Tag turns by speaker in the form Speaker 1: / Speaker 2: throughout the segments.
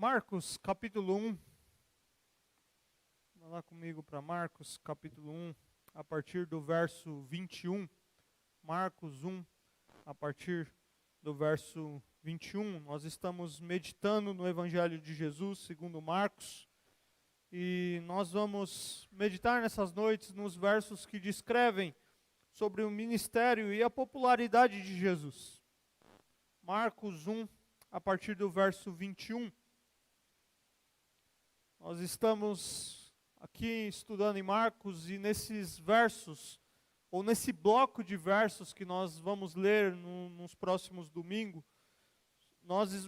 Speaker 1: Marcos, capítulo 1. Vá lá comigo para Marcos, capítulo 1, a partir do verso 21. Marcos 1, a partir do verso 21. Nós estamos meditando no Evangelho de Jesus, segundo Marcos. E nós vamos meditar nessas noites nos versos que descrevem sobre o ministério e a popularidade de Jesus. Marcos 1, a partir do verso 21. Nós estamos aqui estudando em Marcos e nesses versos, ou nesse bloco de versos que nós vamos ler nos próximos domingos,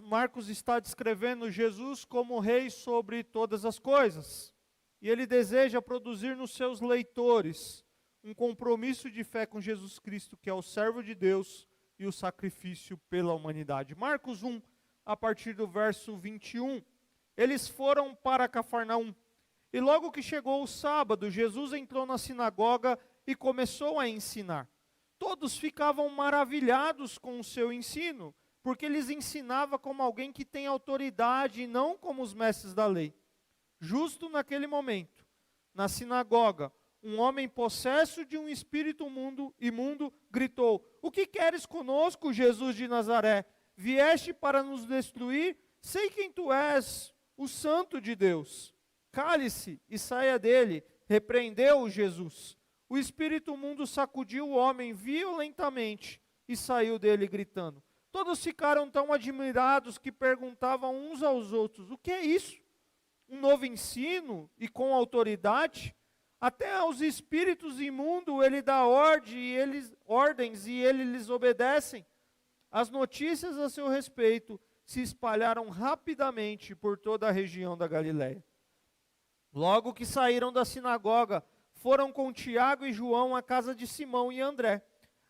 Speaker 1: Marcos está descrevendo Jesus como rei sobre todas as coisas. E ele deseja produzir nos seus leitores um compromisso de fé com Jesus Cristo, que é o servo de Deus e o sacrifício pela humanidade. Marcos 1, a partir do verso 21. Eles foram para Cafarnaum. E logo que chegou o sábado, Jesus entrou na sinagoga e começou a ensinar. Todos ficavam maravilhados com o seu ensino, porque ele ensinava como alguém que tem autoridade e não como os mestres da lei. Justo naquele momento, na sinagoga, um homem possesso de um espírito imundo gritou: "O que queres conosco, Jesus de Nazaré? Vieste para nos destruir? Sei quem tu és, o Santo de Deus." "Cale-se e saia dele", repreendeu Jesus. O espírito imundo sacudiu o homem violentamente e saiu dele gritando. Todos ficaram tão admirados que perguntavam uns aos outros: "O que é isso? Um novo ensino e com autoridade? Até aos espíritos imundos ele dá ordens e eles lhes obedecem." As notícias a seu respeito se espalharam rapidamente por toda a região da Galiléia. Logo que saíram da sinagoga, foram com Tiago e João à casa de Simão e André.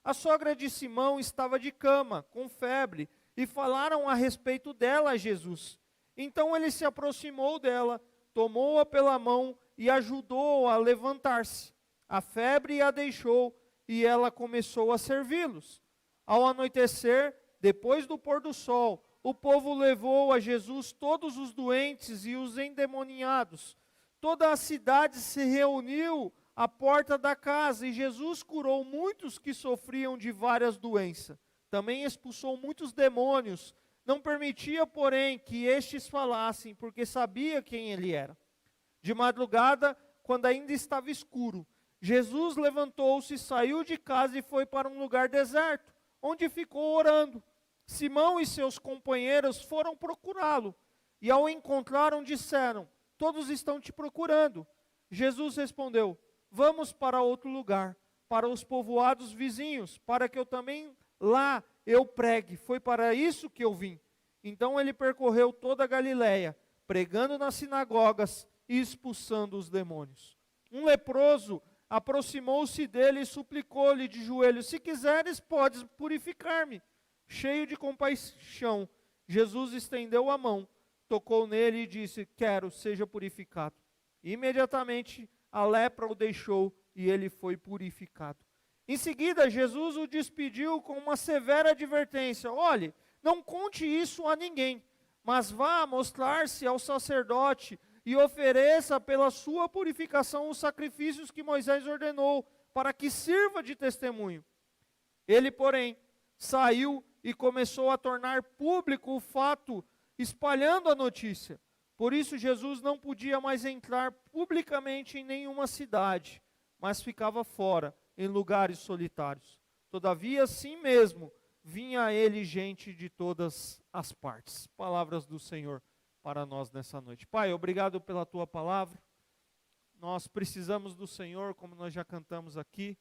Speaker 1: A sogra de Simão estava de cama, com febre, e falaram a respeito dela a Jesus. Então ele se aproximou dela, tomou-a pela mão e ajudou-a a levantar-se. A febre a deixou e ela começou a servi-los. Ao anoitecer, depois do pôr do sol, o povo levou a Jesus todos os doentes e os endemoniados. Toda a cidade se reuniu à porta da casa e Jesus curou muitos que sofriam de várias doenças. Também expulsou muitos demônios. Não permitia, porém, que estes falassem, porque sabia quem ele era. De madrugada, quando ainda estava escuro, Jesus levantou-se, saiu de casa e foi para um lugar deserto, onde ficou orando. Simão e seus companheiros foram procurá-lo, e ao encontraram disseram: "Todos estão te procurando." Jesus respondeu: "Vamos para outro lugar, para os povoados vizinhos, para que eu também lá eu pregue. Foi para isso que eu vim." Então ele percorreu toda a Galiléia, pregando nas sinagogas e expulsando os demônios. Um leproso aproximou-se dele e suplicou-lhe de joelhos: "Se quiseres, podes purificar-me." Cheio de compaixão, Jesus estendeu a mão, tocou nele e disse: "Quero, seja purificado." Imediatamente a lepra o deixou e ele foi purificado. Em seguida, Jesus o despediu com uma severa advertência: "Olhe, não conte isso a ninguém, mas vá mostrar-se ao sacerdote e ofereça pela sua purificação os sacrifícios que Moisés ordenou, para que sirva de testemunho." Ele, porém, saiu e começou a tornar público o fato, espalhando a notícia. Por isso Jesus não podia mais entrar publicamente em nenhuma cidade, mas ficava fora, em lugares solitários. Todavia, assim mesmo, vinha a ele gente de todas as partes. Palavras do Senhor para nós nessa noite. Pai, obrigado pela tua palavra. Nós precisamos do Senhor, como nós já cantamos aqui,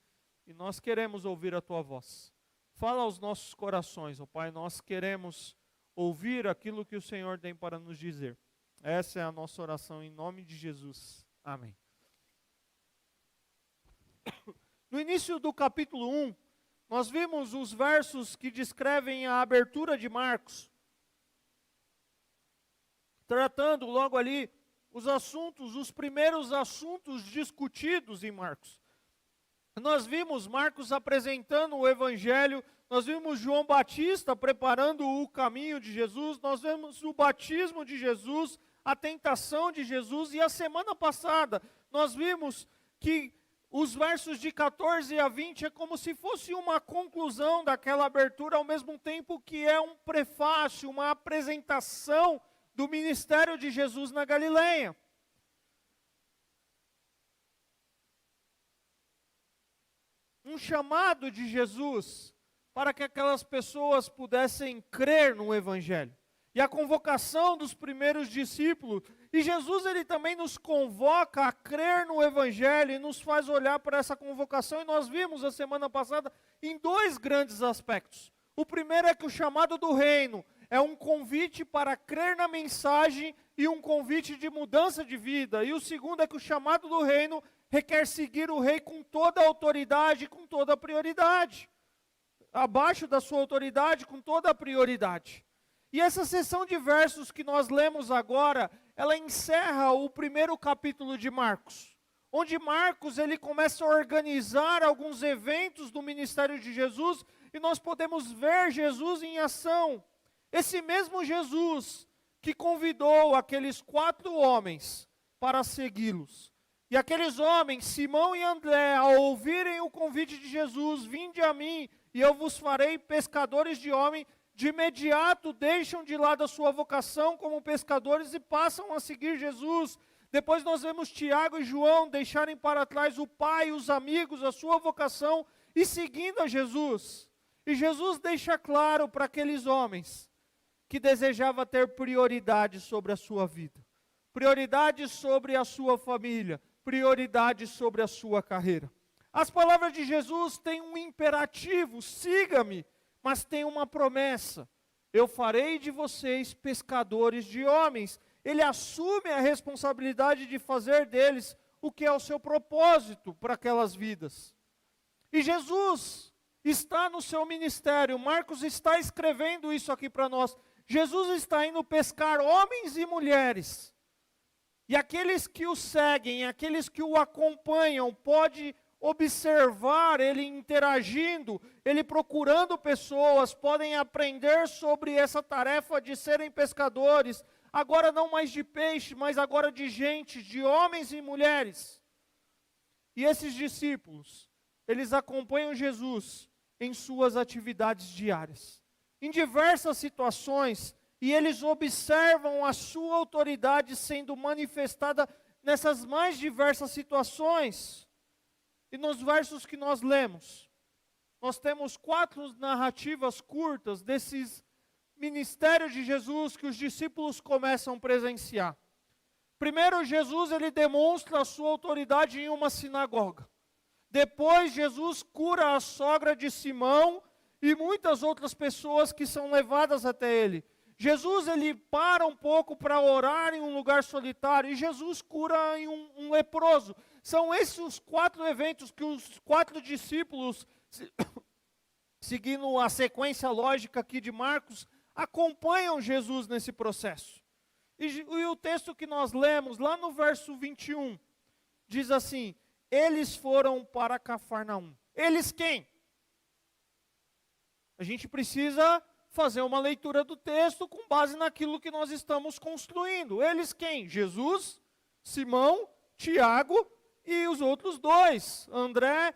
Speaker 1: e nós queremos ouvir a tua voz. Fala aos nossos corações, ó Pai, nós queremos ouvir aquilo que o Senhor tem para nos dizer. Essa é a nossa oração em nome de Jesus. Amém. No início do capítulo 1, nós vimos os versos que descrevem a abertura de Marcos, tratando logo ali os primeiros assuntos discutidos em Marcos. Nós vimos Marcos apresentando o evangelho nós vimos João Batista preparando o caminho de Jesus, nós vemos o batismo de Jesus, a tentação de Jesus, e a semana passada nós vimos que os versos de 14 a 20 é como se fosse uma conclusão daquela abertura, ao mesmo tempo que é um prefácio, uma apresentação do ministério de Jesus na Galileia. Um chamado de Jesus para que aquelas pessoas pudessem crer no Evangelho. E a convocação dos primeiros discípulos. E Jesus, ele também nos convoca a crer no Evangelho e nos faz olhar para essa convocação. E nós vimos a semana passada em dois grandes aspectos. O primeiro é que o chamado do reino é um convite para crer na mensagem e um convite de mudança de vida. E o segundo é que o chamado do reino requer seguir o rei com toda a autoridade, com toda a prioridade. Abaixo da sua autoridade, com toda a prioridade. E essa seção de versos que nós lemos agora, ela encerra o primeiro capítulo de Marcos. Onde Marcos, ele começa a organizar alguns eventos do ministério de Jesus, e nós podemos ver Jesus em ação. Esse mesmo Jesus que convidou aqueles 4 homens para segui-los. E aqueles homens, Simão e André, ao ouvirem o convite de Jesus, vinde a mim, e eu vos farei pescadores de homem, de imediato deixam de lado a sua vocação como pescadores e passam a seguir Jesus. Depois nós vemos Tiago e João deixarem para trás o pai, os amigos, a sua vocação e seguindo a Jesus. E Jesus deixa claro para aqueles homens que desejava ter prioridade sobre a sua vida, prioridade sobre a sua família, prioridade sobre a sua carreira. As palavras de Jesus têm um imperativo, siga-me, mas tem uma promessa, eu farei de vocês pescadores de homens. Ele assume a responsabilidade de fazer deles o que é o seu propósito para aquelas vidas. E Jesus está no seu ministério, Marcos está escrevendo isso aqui para nós. Jesus está indo pescar homens e mulheres. E aqueles que o seguem, aqueles que o acompanham, pode observar ele interagindo, ele procurando pessoas, podem aprender sobre essa tarefa de serem pescadores, agora não mais de peixe, mas agora de gente, de homens e mulheres. E esses discípulos, eles acompanham Jesus em suas atividades diárias, em diversas situações, e eles observam a sua autoridade sendo manifestada nessas mais diversas situações. E nos versos que nós lemos, nós temos 4 narrativas curtas desses ministérios de Jesus que os discípulos começam a presenciar. Primeiro, Jesus ele demonstra a sua autoridade em uma sinagoga. Depois, Jesus cura a sogra de Simão e muitas outras pessoas que são levadas até ele. Jesus ele para um pouco para orar em um lugar solitário e Jesus cura em um leproso. São esses os 4 eventos que os 4 discípulos, seguindo a sequência lógica aqui de Marcos, acompanham Jesus nesse processo. E o texto que nós lemos, lá no verso 21, diz assim: eles foram para Cafarnaum. Eles quem? A gente precisa fazer uma leitura do texto com base naquilo que nós estamos construindo. Eles quem? Jesus, Simão, Tiago e os outros 2, André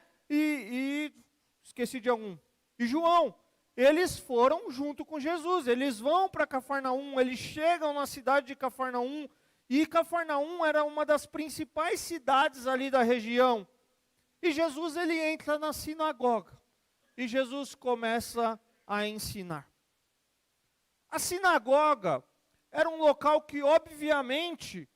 Speaker 1: esqueci de algum, e João. Eles foram junto com Jesus, eles vão para Cafarnaum, eles chegam na cidade de Cafarnaum, e Cafarnaum era uma das principais cidades ali da região. E Jesus ele entra na sinagoga, e Jesus começa a ensinar. A sinagoga era um local que obviamente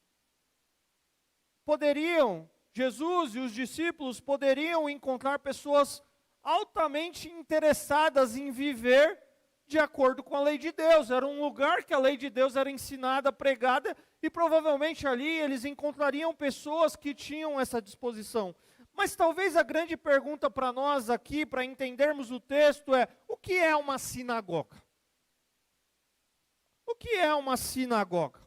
Speaker 1: Jesus e os discípulos poderiam encontrar pessoas altamente interessadas em viver de acordo com a lei de Deus. Era um lugar que a lei de Deus era ensinada, pregada, e provavelmente ali eles encontrariam pessoas que tinham essa disposição. Mas talvez a grande pergunta para nós aqui, para entendermos o texto, é: o que é uma sinagoga? O que é uma sinagoga?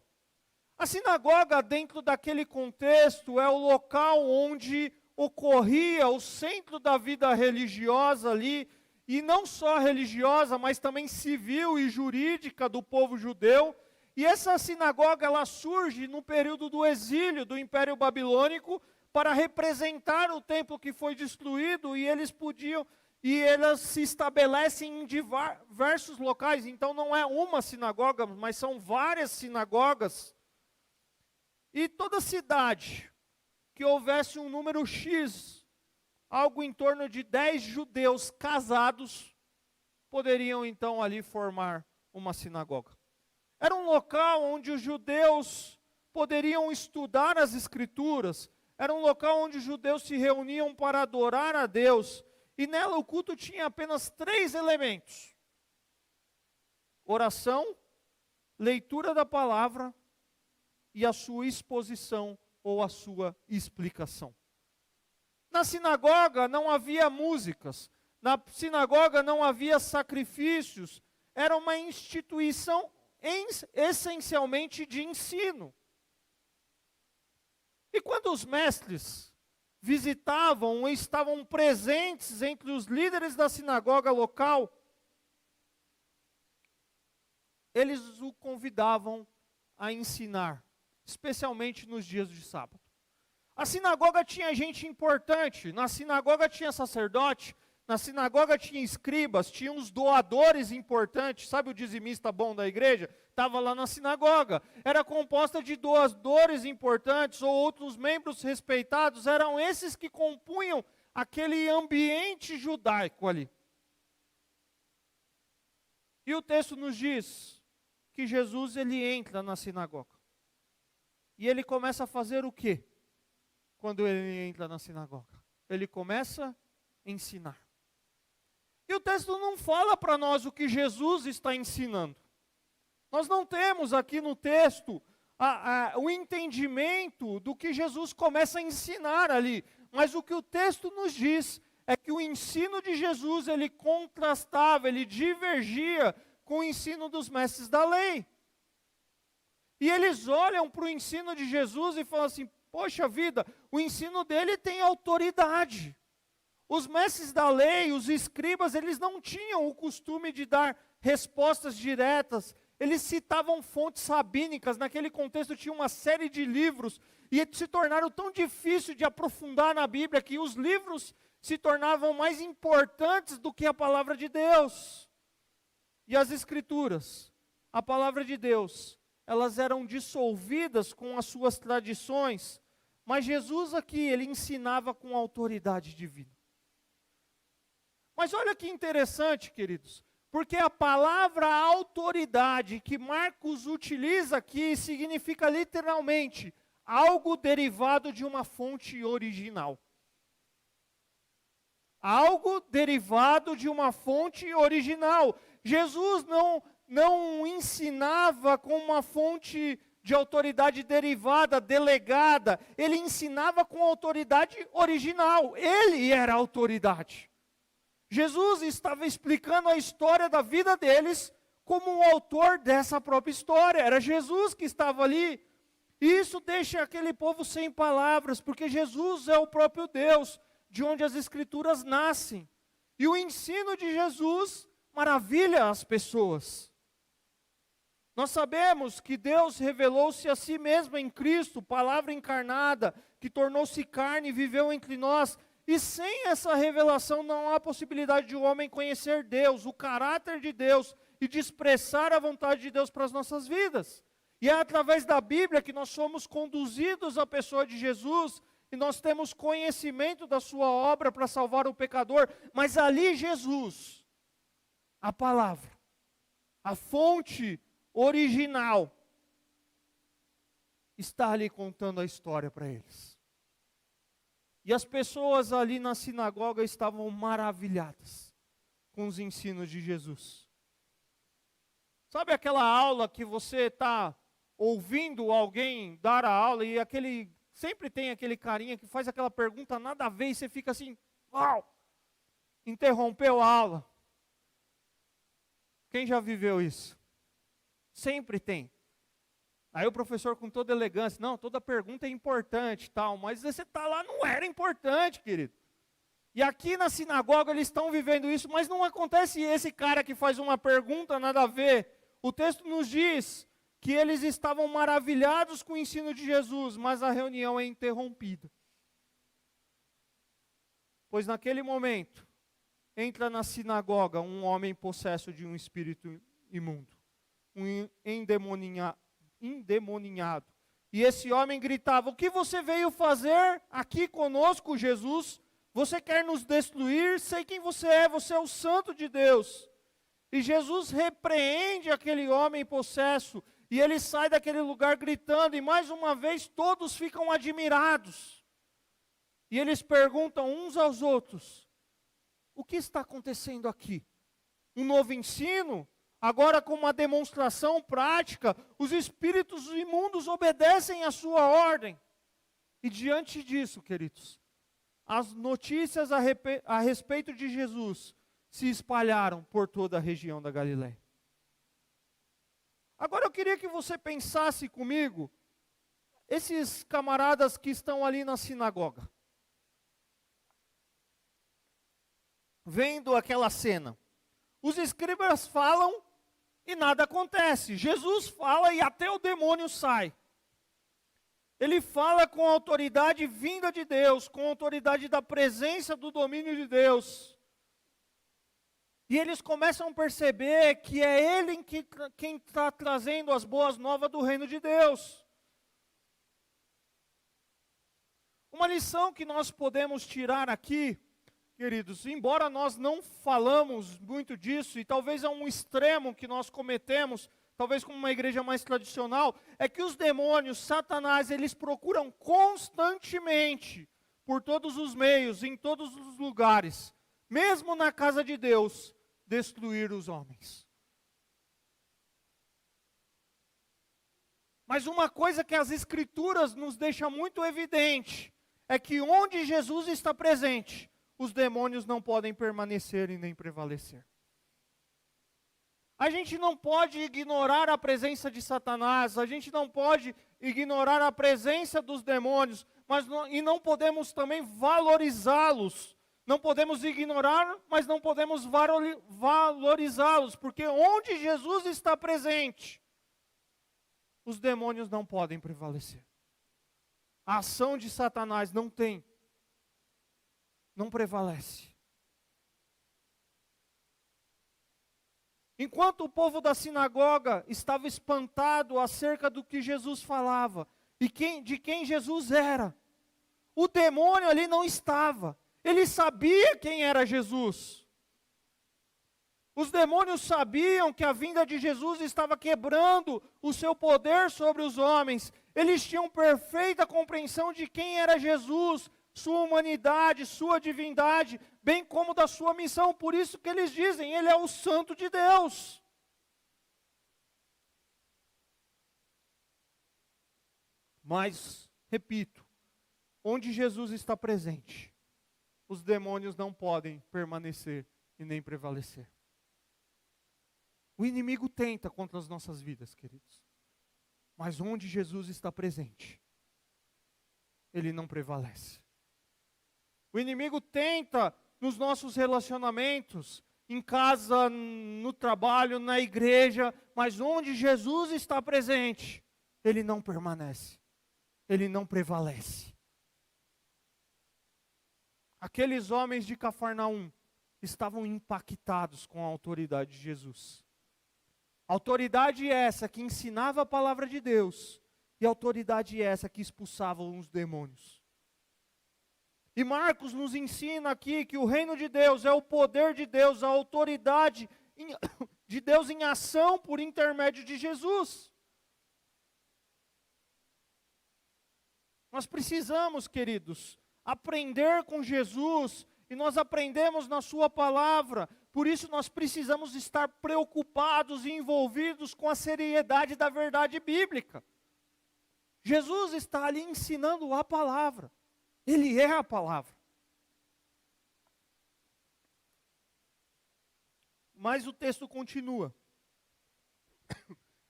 Speaker 1: A sinagoga, dentro daquele contexto, é o local onde ocorria o centro da vida religiosa ali, e não só religiosa, mas também civil e jurídica do povo judeu. E essa sinagoga, ela surge no período do exílio do Império Babilônico para representar o templo que foi destruído, e elas se estabelecem em diversos locais. Então não é uma sinagoga, mas são várias sinagogas. E toda cidade que houvesse um número X, algo em torno de 10 judeus casados, poderiam então ali formar uma sinagoga. Era um local onde os judeus poderiam estudar as Escrituras, era um local onde os judeus se reuniam para adorar a Deus, e nela o culto tinha apenas 3 elementos: oração, leitura da palavra e a sua exposição ou a sua explicação. Na sinagoga não havia músicas, na sinagoga não havia sacrifícios, era uma instituição essencialmente de ensino. E quando os mestres visitavam ou estavam presentes entre os líderes da sinagoga local, eles o convidavam a ensinar, especialmente nos dias de sábado. A sinagoga tinha gente importante, na sinagoga tinha sacerdote, na sinagoga tinha escribas, tinha uns doadores importantes, sabe o dizimista bom da igreja? Estava lá na sinagoga. Era composta de doadores importantes ou outros membros respeitados, eram esses que compunham aquele ambiente judaico ali. E o texto nos diz que Jesus, ele entra na sinagoga. E ele começa a fazer o quê? Quando ele entra na sinagoga? Ele começa a ensinar. E o texto não fala para nós o que Jesus está ensinando. Nós não temos aqui no texto o entendimento do que Jesus começa a ensinar ali. Mas o que o texto nos diz é que o ensino de Jesus, ele contrastava, ele divergia com o ensino dos mestres da lei. E eles olham para o ensino de Jesus e falam assim: poxa vida, o ensino dele tem autoridade. Os mestres da lei, os escribas, eles não tinham o costume de dar respostas diretas. Eles citavam fontes rabínicas. Naquele contexto tinha uma série de livros. E se tornaram tão difícil de aprofundar na Bíblia que os livros se tornavam mais importantes do que a palavra de Deus. E as Escrituras, a palavra de Deus, elas eram dissolvidas com as suas tradições. Mas Jesus aqui, ele ensinava com autoridade divina. Mas olha que interessante, queridos, porque a palavra autoridade que Marcos utiliza aqui significa literalmente algo derivado de uma fonte original. Algo derivado de uma fonte original. Jesus não ensinava com uma fonte de autoridade derivada, delegada. Ele ensinava com autoridade original. Ele era a autoridade. Jesus estava explicando a história da vida deles como o autor dessa própria história. Era Jesus que estava ali. E isso deixa aquele povo sem palavras, porque Jesus é o próprio Deus, de onde as Escrituras nascem. E o ensino de Jesus maravilha as pessoas. Nós sabemos que Deus revelou-se a si mesmo em Cristo, palavra encarnada, que tornou-se carne e viveu entre nós. E sem essa revelação não há possibilidade de o homem conhecer Deus, o caráter de Deus e de expressar a vontade de Deus para as nossas vidas. E é através da Bíblia que nós somos conduzidos à pessoa de Jesus e nós temos conhecimento da sua obra para salvar o pecador. Mas ali Jesus, a palavra, a fonte original, está ali contando a história para eles. E as pessoas ali na sinagoga estavam maravilhadas com os ensinos de Jesus. Sabe aquela aula que você está ouvindo alguém dar a aula e sempre tem aquele carinha que faz aquela pergunta nada a ver e você fica assim, uau, interrompeu a aula. Quem já viveu isso? Sempre tem. Aí o professor com toda elegância, não, toda pergunta é importante, tal, mas você está lá, não era importante, querido. E aqui na sinagoga eles estão vivendo isso, mas não acontece esse cara que faz uma pergunta, nada a ver. O texto nos diz que eles estavam maravilhados com o ensino de Jesus, mas a reunião é interrompida. Pois naquele momento, entra na sinagoga um homem possesso de um espírito imundo, um endemoniado. E esse homem gritava: o que você veio fazer aqui conosco, Jesus? Você quer nos destruir? Sei quem você é o santo de Deus. E Jesus repreende aquele homem possesso, e ele sai daquele lugar gritando, e mais uma vez todos ficam admirados. E eles perguntam uns aos outros: o que está acontecendo aqui? Um novo ensino? Agora com uma demonstração prática, os espíritos imundos obedecem à sua ordem. E diante disso, queridos, as notícias a respeito de Jesus se espalharam por toda a região da Galileia. Agora eu queria que você pensasse comigo, esses camaradas que estão ali na sinagoga, vendo aquela cena. Os escribas falam e nada acontece. Jesus fala e até o demônio sai. Ele fala com a autoridade vinda de Deus, com a autoridade da presença do domínio de Deus. E eles começam a perceber que é Ele quem está trazendo as boas novas do reino de Deus. Uma lição que nós podemos tirar aqui, queridos, embora nós não falamos muito disso, e talvez é um extremo que nós cometemos, talvez como uma igreja mais tradicional, é que os demônios, Satanás, eles procuram constantemente, por todos os meios, em todos os lugares, mesmo na casa de Deus, destruir os homens. Mas uma coisa que as Escrituras nos deixam muito evidente, é que onde Jesus está presente, os demônios não podem permanecer e nem prevalecer. A gente não pode ignorar a presença de Satanás, a gente não pode ignorar a presença dos demônios, e não podemos também valorizá-los. Não podemos ignorar, mas não podemos valorizá-los, porque onde Jesus está presente, os demônios não podem prevalecer. A ação de Satanás não prevalece. Enquanto o povo da sinagoga estava espantado acerca do que Jesus falava e de quem Jesus era, o demônio ali não estava. Ele sabia quem era Jesus. Os demônios sabiam que a vinda de Jesus estava quebrando o seu poder sobre os homens. Eles tinham perfeita compreensão de quem era Jesus, sua humanidade, sua divindade, bem como da sua missão. Por isso que eles dizem, Ele é o Santo de Deus. Mas, repito, onde Jesus está presente, os demônios não podem permanecer e nem prevalecer. O inimigo tenta contra as nossas vidas, queridos. Mas onde Jesus está presente, ele não prevalece. O inimigo tenta nos nossos relacionamentos, em casa, no trabalho, na igreja, mas onde Jesus está presente, ele não permanece, ele não prevalece. Aqueles homens de Cafarnaum estavam impactados com a autoridade de Jesus. Autoridade essa que ensinava a palavra de Deus, e autoridade essa que expulsava os demônios. E Marcos nos ensina aqui que o reino de Deus é o poder de Deus, a autoridade de Deus em ação por intermédio de Jesus. Nós precisamos, queridos, aprender com Jesus, e nós aprendemos na sua palavra. Por isso nós precisamos estar preocupados e envolvidos com a seriedade da verdade bíblica. Jesus está ali ensinando a palavra. Ele é a palavra. Mas o texto continua.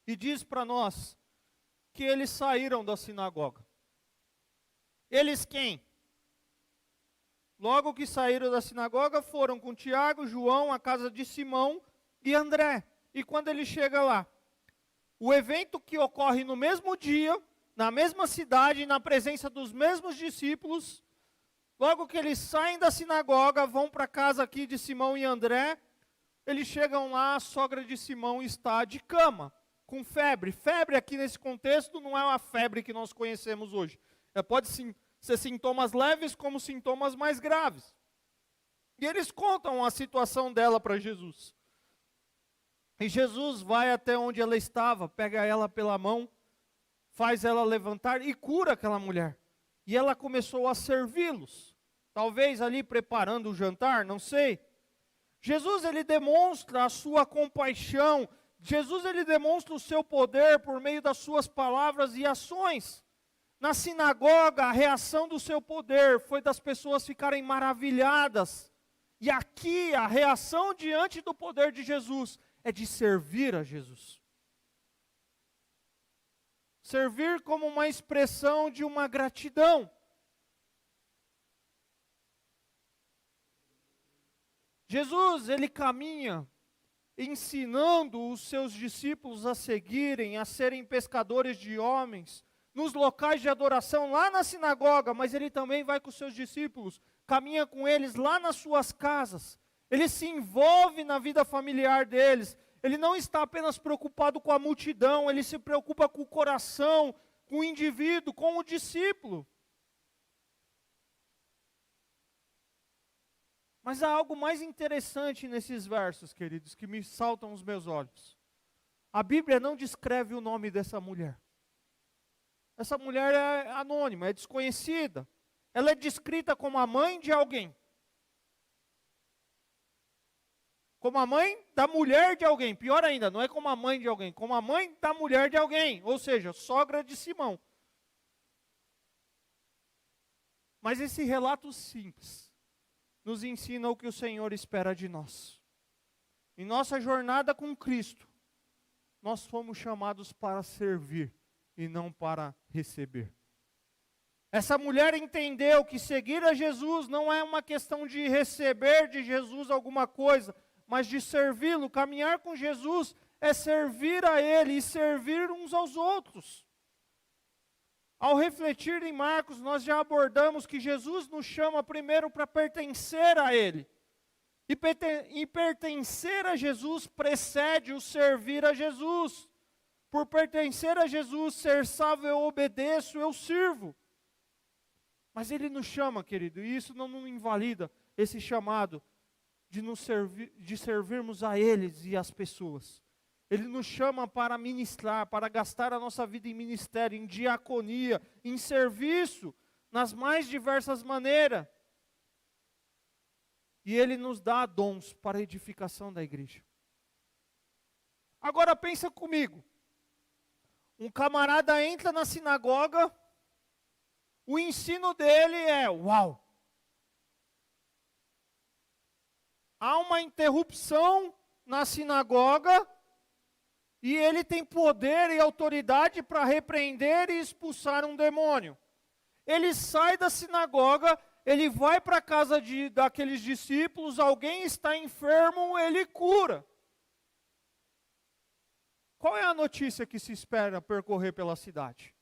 Speaker 1: E diz para nós que eles saíram da sinagoga. Eles quem? Logo que saíram da sinagoga, foram com Tiago, João, à casa de Simão e André. E quando ele chega lá, o evento que ocorre no mesmo dia, na mesma cidade, na presença dos mesmos discípulos, logo que eles saem da sinagoga, vão para a casa aqui de Simão e André, eles chegam lá, a sogra de Simão está de cama, com febre. Febre aqui nesse contexto não é uma febre que nós conhecemos hoje. Pode sim ser sintomas leves como sintomas mais graves. E eles contam a situação dela para Jesus. E Jesus vai até onde ela estava, pega ela pela mão, faz ela levantar e cura aquela mulher. E ela começou a servi-los. Talvez ali preparando o jantar, não sei. Jesus, ele demonstra a sua compaixão. Jesus, ele demonstra o seu poder por meio das suas palavras e ações. Na sinagoga, a reação do seu poder foi das pessoas ficarem maravilhadas. E aqui, a reação diante do poder de Jesus é de servir a Jesus. Servir como uma expressão de uma gratidão. Jesus, ele caminha ensinando os seus discípulos a seguirem, a serem pescadores de homens, nos locais de adoração, lá na sinagoga, mas ele também vai com os seus discípulos, caminha com eles lá nas suas casas. Ele se envolve na vida familiar deles. Ele não está apenas preocupado com a multidão, ele se preocupa com o coração, com o indivíduo, com o discípulo. Mas há algo mais interessante nesses versos, queridos, que me saltam aos meus olhos. A Bíblia não descreve o nome dessa mulher. Essa mulher é anônima, é desconhecida. Ela é descrita como a mãe de alguém. Como a mãe da mulher de alguém. Pior ainda, não é como a mãe de alguém, como a mãe da mulher de alguém. Ou seja, sogra de Simão. Mas esse relato simples nos ensina o que o Senhor espera de nós. Em nossa jornada com Cristo, nós fomos chamados para servir e não para receber. Essa mulher entendeu que seguir a Jesus não é uma questão de receber de Jesus alguma coisa, mas de servi-lo. Caminhar com Jesus é servir a Ele e servir uns aos outros. Ao refletir em Marcos, nós já abordamos que Jesus nos chama primeiro para pertencer a Ele. E pertencer a Jesus precede o servir a Jesus. Por pertencer a Jesus, ser salvo, eu obedeço, eu sirvo. Mas Ele nos chama, querido, e isso não nos invalida esse chamado de servirmos a eles e às pessoas. Ele nos chama para ministrar, para gastar a nossa vida em ministério, em diaconia, em serviço, nas mais diversas maneiras. E Ele nos dá dons para a edificação da igreja. Agora pensa comigo. Um camarada entra na sinagoga, o ensino dele é, uau! Há uma interrupção na sinagoga, e ele tem poder e autoridade para repreender e expulsar um demônio. Ele sai da sinagoga, ele vai para a casa daqueles discípulos, alguém está enfermo, ele cura. Qual é a notícia que se espera percorrer pela cidade?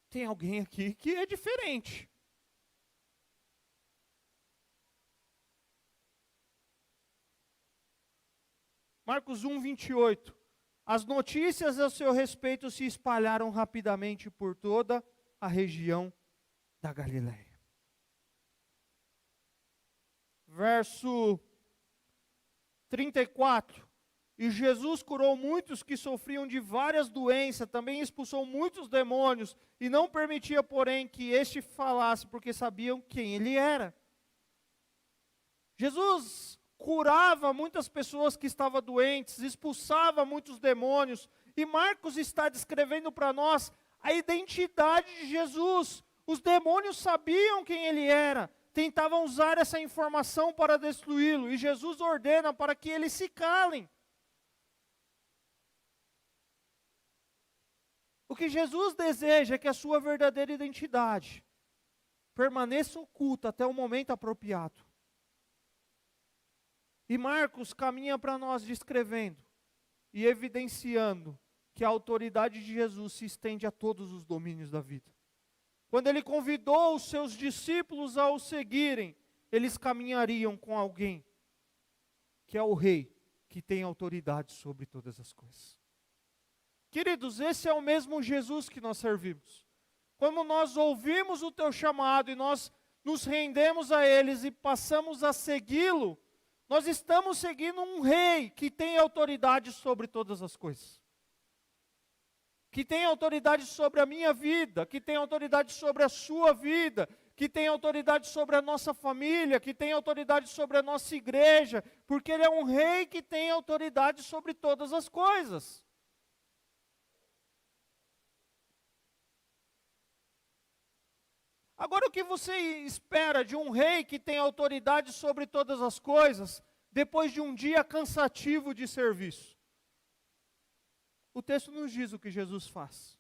Speaker 1: Tem alguém aqui que é diferente. Marcos 1, 28. As notícias a seu respeito se espalharam rapidamente por toda a região da Galileia. Verso 34. E Jesus curou muitos que sofriam de várias doenças, também expulsou muitos demônios, e não permitia, porém, que este falasse, porque sabiam quem ele era. Jesus curava muitas pessoas que estavam doentes, expulsava muitos demônios, e Marcos está descrevendo para nós a identidade de Jesus. Os demônios sabiam quem ele era, tentavam usar essa informação para destruí-lo, e Jesus ordena para que eles se calem. O que Jesus deseja é que a sua verdadeira identidade permaneça oculta até o momento apropriado. E Marcos caminha para nós descrevendo e evidenciando que a autoridade de Jesus se estende a todos os domínios da vida. Quando ele convidou os seus discípulos a o seguirem, eles caminhariam com alguém que é o Rei, que tem autoridade sobre todas as coisas. Queridos, esse é o mesmo Jesus que nós servimos. Quando nós ouvimos o teu chamado e nós nos rendemos a eles e passamos a segui-lo, nós estamos seguindo um Rei que tem autoridade sobre todas as coisas. Que tem autoridade sobre a minha vida, que tem autoridade sobre a sua vida, que tem autoridade sobre a nossa família, que tem autoridade sobre a nossa igreja, porque Ele é um Rei que tem autoridade sobre todas as coisas. Agora, o que você espera de um Rei que tem autoridade sobre todas as coisas, depois de um dia cansativo de serviço? O texto nos diz o que Jesus faz.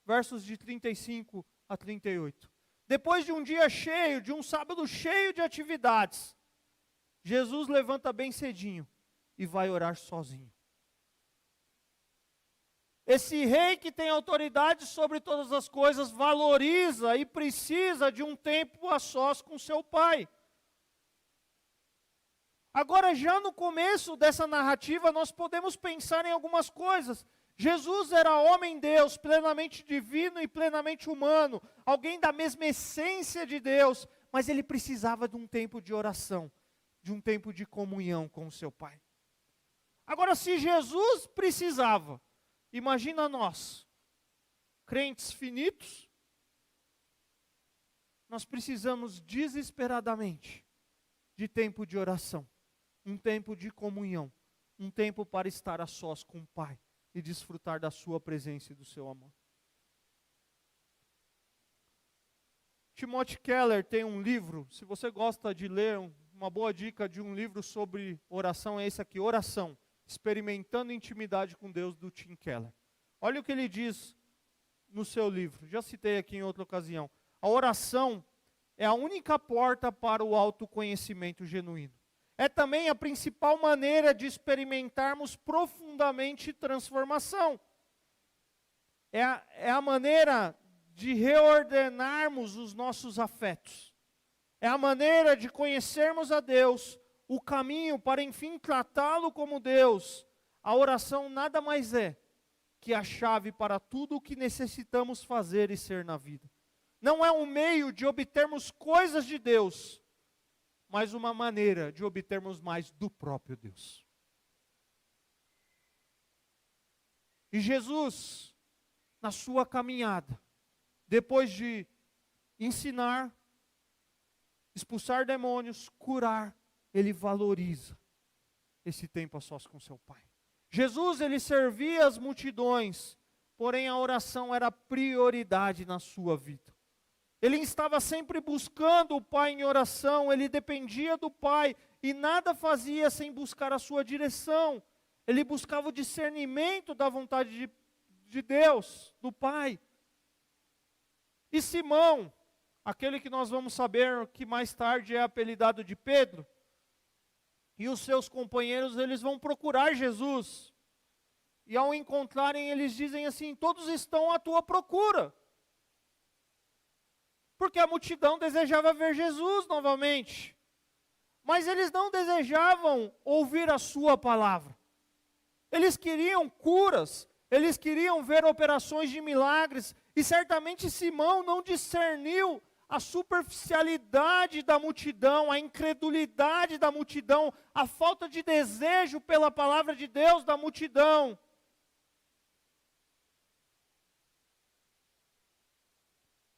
Speaker 1: Versos de 35 a 38. Depois de um dia cheio, de um sábado cheio de atividades, Jesus levanta bem cedinho e vai orar sozinho. Esse Rei que tem autoridade sobre todas as coisas valoriza e precisa de um tempo a sós com seu Pai. Agora, já no começo dessa narrativa, nós podemos pensar em algumas coisas. Jesus era homem-Deus, plenamente divino e plenamente humano, alguém da mesma essência de Deus, mas ele precisava de um tempo de oração, de um tempo de comunhão com o seu Pai. Agora, se Jesus precisava, imagina nós, crentes finitos, nós precisamos desesperadamente de tempo de oração, um tempo de comunhão, um tempo para estar a sós com o Pai e desfrutar da sua presença e do seu amor. Timothy Keller tem um livro, se você gosta de ler, uma boa dica de um livro sobre oração é esse aqui, Oração, Experimentando Intimidade com Deus, do Tim Keller. Olha o que ele diz no seu livro, já citei aqui em outra ocasião. A oração é a única porta para o autoconhecimento genuíno. É também a principal maneira de experimentarmos profundamente transformação. É a maneira de reordenarmos os nossos afetos. É a maneira de conhecermos a Deus, o caminho para enfim tratá-lo como Deus. A oração nada mais é que a chave para tudo o que necessitamos fazer e ser na vida. Não é um meio de obtermos coisas de Deus, mas uma maneira de obtermos mais do próprio Deus. E Jesus, na sua caminhada, depois de ensinar, expulsar demônios, curar, ele valoriza esse tempo a sós com seu Pai. Jesus, ele servia as multidões, porém a oração era prioridade na sua vida. Ele estava sempre buscando o Pai em oração, ele dependia do Pai e nada fazia sem buscar a sua direção. Ele buscava o discernimento da vontade de Deus, do Pai. E Simão, aquele que nós vamos saber que mais tarde é apelidado de Pedro, e os seus companheiros, eles vão procurar Jesus. E ao encontrarem, eles dizem assim: todos estão à tua procura. Porque a multidão desejava ver Jesus novamente. Mas eles não desejavam ouvir a sua palavra. Eles queriam curas, eles queriam ver operações de milagres. E certamente Simão não discerniu a superficialidade da multidão, a incredulidade da multidão, a falta de desejo pela palavra de Deus da multidão.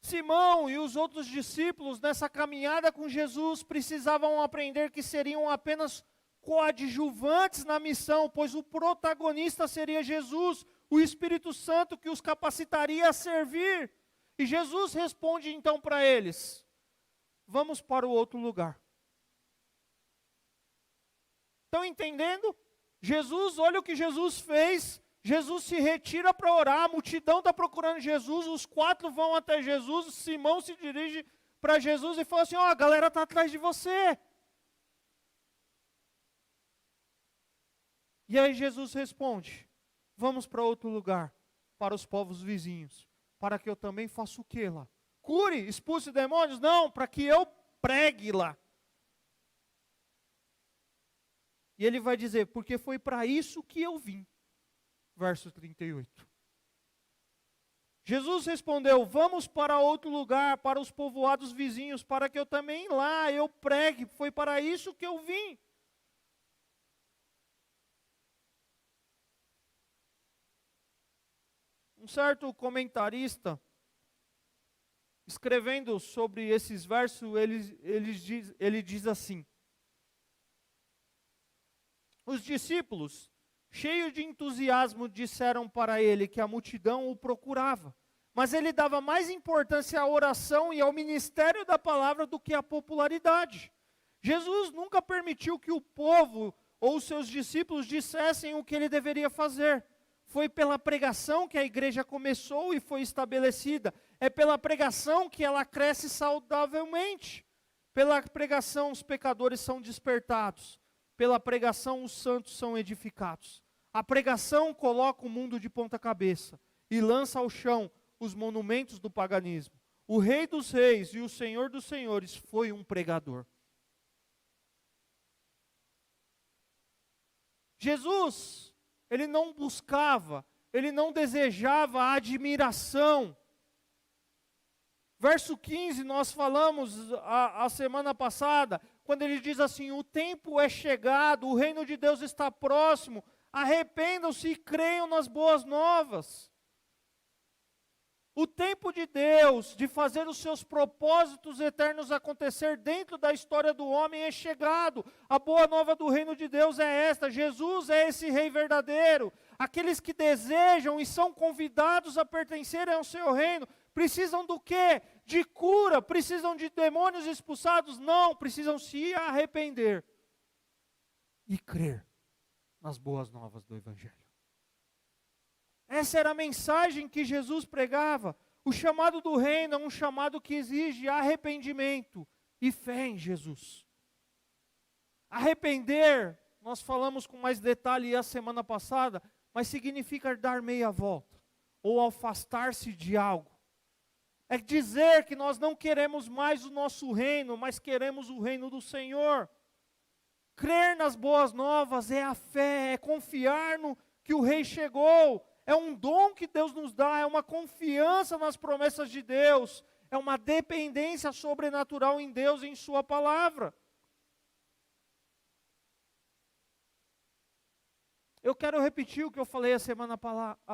Speaker 1: Simão e os outros discípulos nessa caminhada com Jesus precisavam aprender que seriam apenas coadjuvantes na missão, pois o protagonista seria Jesus, o Espírito Santo que os capacitaria a servir. E Jesus responde então para eles: vamos para o outro lugar. Estão entendendo? Jesus, olha o que Jesus fez. Jesus se retira para orar, a multidão está procurando Jesus, os 4 vão até Jesus, Simão se dirige para Jesus e fala assim, ó, a galera está atrás de você. E aí Jesus responde, vamos para outro lugar, para os povos vizinhos, para que eu também faça o quê lá? Cure, expulse demônios? Não, para que eu pregue lá. E ele vai dizer, porque foi para isso que eu vim. Verso 38. Jesus respondeu, vamos para outro lugar, para os povoados vizinhos, para que eu também lá eu pregue, foi para isso que eu vim. Um certo comentarista, escrevendo sobre esses versos, ele diz assim, os discípulos, cheios de entusiasmo, disseram para ele que a multidão o procurava. Mas ele dava mais importância à oração e ao ministério da palavra do que à popularidade. Jesus nunca permitiu que o povo ou os seus discípulos dissessem o que ele deveria fazer. Foi pela pregação que a igreja começou e foi estabelecida. É pela pregação que ela cresce saudavelmente. Pela pregação os pecadores são despertados. Pela pregação os santos são edificados. A pregação coloca o mundo de ponta cabeça e lança ao chão os monumentos do paganismo. O Rei dos Reis e o Senhor dos Senhores foi um pregador. Jesus, ele não buscava, ele não desejava a admiração. Verso 15, nós falamos a semana passada, quando ele diz assim, o tempo é chegado, o reino de Deus está próximo, arrependam-se e creiam nas boas novas. O tempo de Deus, de fazer os seus propósitos eternos acontecer dentro da história do homem é chegado. A boa nova do reino de Deus é esta, Jesus é esse rei verdadeiro. Aqueles que desejam e são convidados a pertencerem ao seu reino, precisam do quê? De cura, precisam de demônios expulsados? Não, precisam se arrepender e crer nas boas novas do Evangelho. Essa era a mensagem que Jesus pregava. O chamado do reino é um chamado que exige arrependimento e fé em Jesus. Arrepender, nós falamos com mais detalhe a semana passada, mas significa dar meia volta, ou afastar-se de algo. É dizer que nós não queremos mais o nosso reino, mas queremos o reino do Senhor. Crer nas boas novas é a fé, é confiar no que o rei chegou. É um dom que Deus nos dá, é uma confiança nas promessas de Deus, é uma dependência sobrenatural em Deus e em sua palavra. Eu quero repetir o que eu falei a semana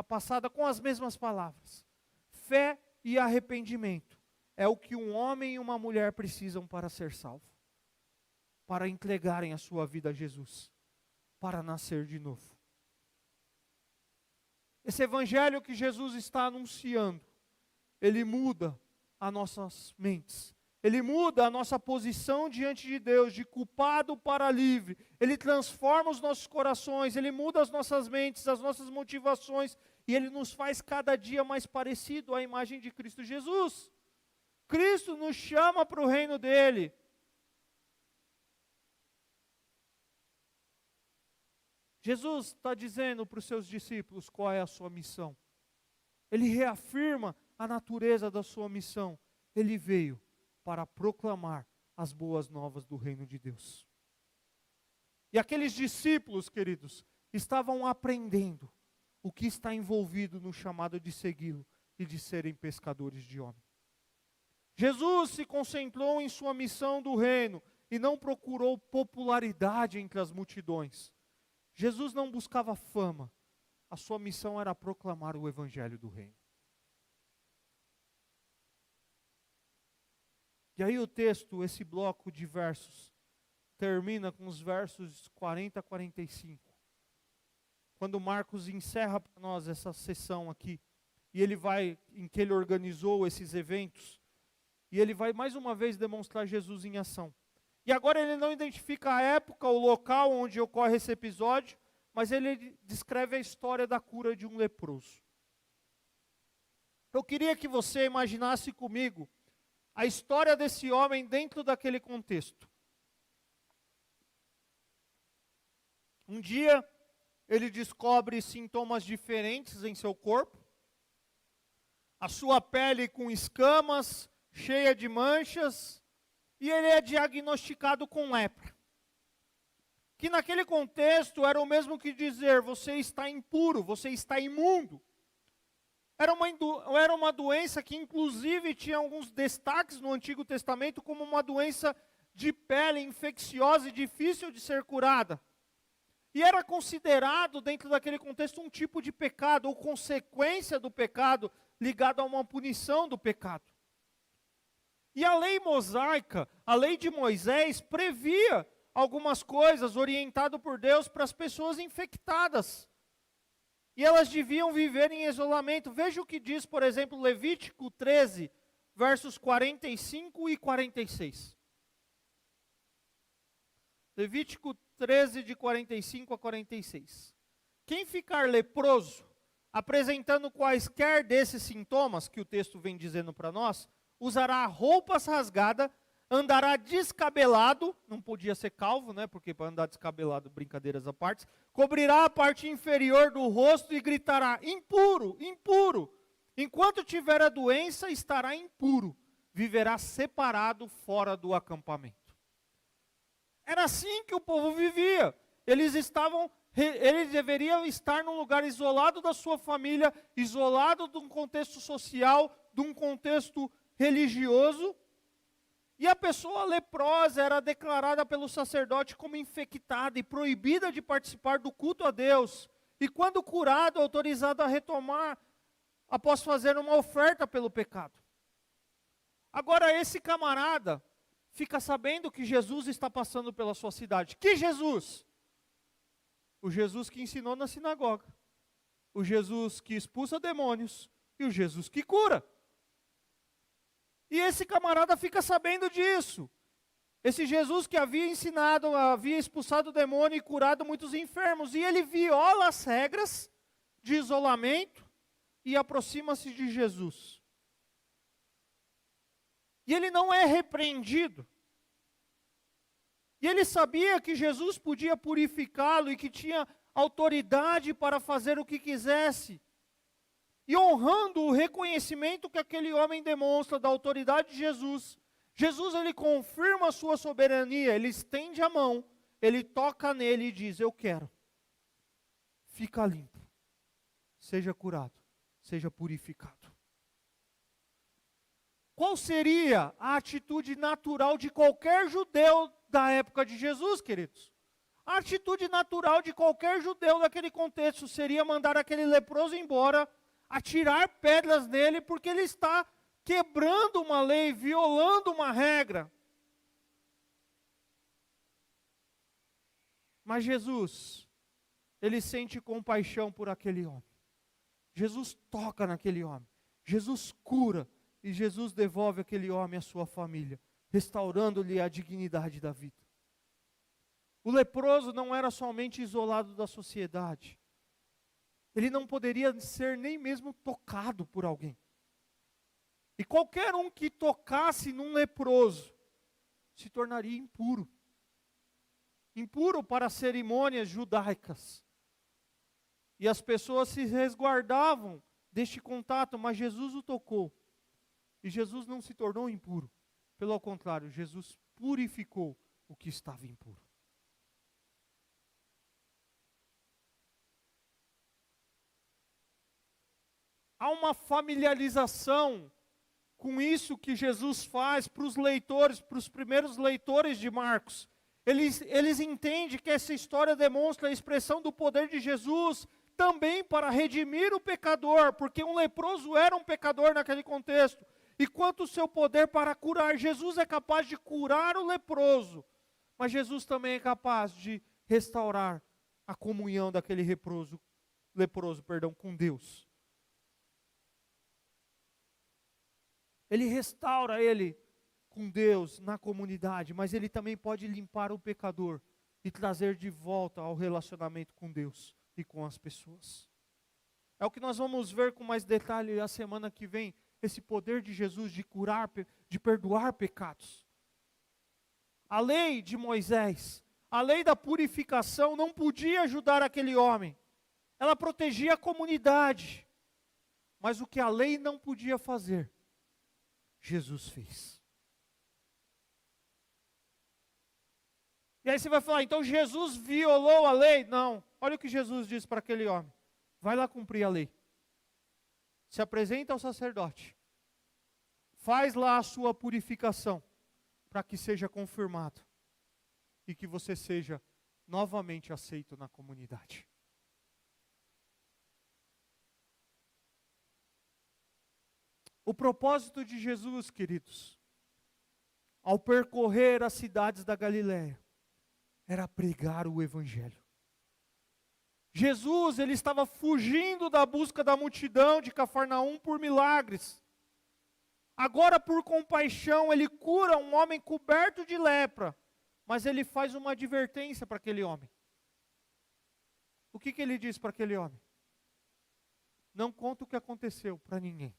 Speaker 1: passada com as mesmas palavras. Fé e arrependimento é o que um homem e uma mulher precisam para ser salvo, para entregarem a sua vida a Jesus, para nascer de novo. Esse evangelho que Jesus está anunciando, ele muda as nossas mentes. Ele muda a nossa posição diante de Deus, de culpado para livre. Ele transforma os nossos corações, ele muda as nossas mentes, as nossas motivações, e ele nos faz cada dia mais parecido à imagem de Cristo Jesus. Cristo nos chama para o reino dele. Jesus está dizendo para os seus discípulos qual é a sua missão. Ele reafirma a natureza da sua missão. Ele veio para proclamar as boas novas do reino de Deus. E aqueles discípulos, queridos, estavam aprendendo o que está envolvido no chamado de segui-lo e de serem pescadores de homens. Jesus se concentrou em sua missão do reino e não procurou popularidade entre as multidões. Jesus não buscava fama, a sua missão era proclamar o evangelho do reino. E aí o texto, esse bloco de versos, termina com os versos 40 a 45. Quando Marcos encerra para nós essa sessão aqui, e ele vai, em que ele organizou esses eventos, e ele vai mais uma vez demonstrar Jesus em ação. E agora ele não identifica a época, o local onde ocorre esse episódio, mas ele descreve a história da cura de um leproso. Eu queria que você imaginasse comigo a história desse homem dentro daquele contexto. Um dia, ele descobre sintomas diferentes em seu corpo, a sua pele com escamas, cheia de manchas, e ele é diagnosticado com lepra. Que naquele contexto era o mesmo que dizer, você está impuro, você está imundo. Era uma doença que inclusive tinha alguns destaques no Antigo Testamento como uma doença de pele infecciosa e difícil de ser curada. E era considerado, dentro daquele contexto, um tipo de pecado, ou consequência do pecado, ligado a uma punição do pecado. E a lei mosaica, a lei de Moisés, previa algumas coisas orientado por Deus para as pessoas infectadas. E elas deviam viver em isolamento. Veja o que diz, por exemplo, Levítico 13, versos 45 e 46. Levítico 13, de 45 a 46. Quem ficar leproso, apresentando quaisquer desses sintomas, que o texto vem dizendo para nós, usará roupas rasgadas, andará descabelado, não podia ser calvo, né, porque para andar descabelado, brincadeiras à parte, cobrirá a parte inferior do rosto e gritará, impuro, impuro. Enquanto tiver a doença, estará impuro, viverá separado fora do acampamento. Era assim que o povo vivia. Eles deveriam estar num lugar isolado da sua família, isolado de um contexto social, de um contexto religioso. E a pessoa leprosa era declarada pelo sacerdote como infectada e proibida de participar do culto a Deus. E quando curado, autorizado a retomar, após fazer uma oferta pelo pecado. Agora esse camarada fica sabendo que Jesus está passando pela sua cidade. Que Jesus? O Jesus que ensinou na sinagoga. O Jesus que expulsa demônios. E o Jesus que cura. E esse camarada fica sabendo disso. Esse Jesus que havia ensinado, havia expulsado o demônio e curado muitos enfermos. E ele viola as regras de isolamento e aproxima-se de Jesus. E ele não é repreendido. E ele sabia que Jesus podia purificá-lo e que tinha autoridade para fazer o que quisesse. E honrando o reconhecimento que aquele homem demonstra da autoridade de Jesus, Jesus ele confirma a sua soberania, ele estende a mão, ele toca nele e diz, eu quero. Fica limpo, seja curado, seja purificado. Qual seria a atitude natural de qualquer judeu da época de Jesus, queridos? A atitude natural de qualquer judeu daquele contexto seria mandar aquele leproso embora, atirar pedras nele, porque ele está quebrando uma lei, violando uma regra. Mas Jesus, ele sente compaixão por aquele homem. Jesus toca naquele homem. Jesus cura. E Jesus devolve aquele homem à sua família, restaurando-lhe a dignidade da vida. O leproso não era somente isolado da sociedade. Ele não poderia ser nem mesmo tocado por alguém. E qualquer um que tocasse num leproso se tornaria impuro. Impuro para cerimônias judaicas. E as pessoas se resguardavam deste contato, mas Jesus o tocou. E Jesus não se tornou impuro. Pelo contrário, Jesus purificou o que estava impuro. Há uma familiarização com isso que Jesus faz para os leitores, para os primeiros leitores de Marcos. Eles entendem que essa história demonstra a expressão do poder de Jesus também para redimir o pecador, porque um leproso era um pecador naquele contexto. E quanto o seu poder para curar, Jesus é capaz de curar o leproso, mas Jesus também é capaz de restaurar a comunhão daquele leproso, com Deus. Ele restaura ele com Deus na comunidade, mas ele também pode limpar o pecador e trazer de volta ao relacionamento com Deus e com as pessoas. É o que nós vamos ver com mais detalhe a semana que vem, esse poder de Jesus de curar, de perdoar pecados. A lei de Moisés, a lei da purificação não podia ajudar aquele homem. Ela protegia a comunidade. Mas o que a lei não podia fazer, Jesus fez. E aí você vai falar, então Jesus violou a lei? Não. Olha o que Jesus disse para aquele homem. Vai lá cumprir a lei. Se apresenta ao sacerdote. Faz lá a sua purificação, para que seja confirmado. E que você seja novamente aceito na comunidade. O propósito de Jesus, queridos, ao percorrer as cidades da Galiléia, era pregar o Evangelho. Jesus, ele estava fugindo da busca da multidão de Cafarnaum por milagres. Agora, por compaixão, ele cura um homem coberto de lepra, mas ele faz uma advertência para aquele homem. O que ele diz para aquele homem? Não conta o que aconteceu para ninguém.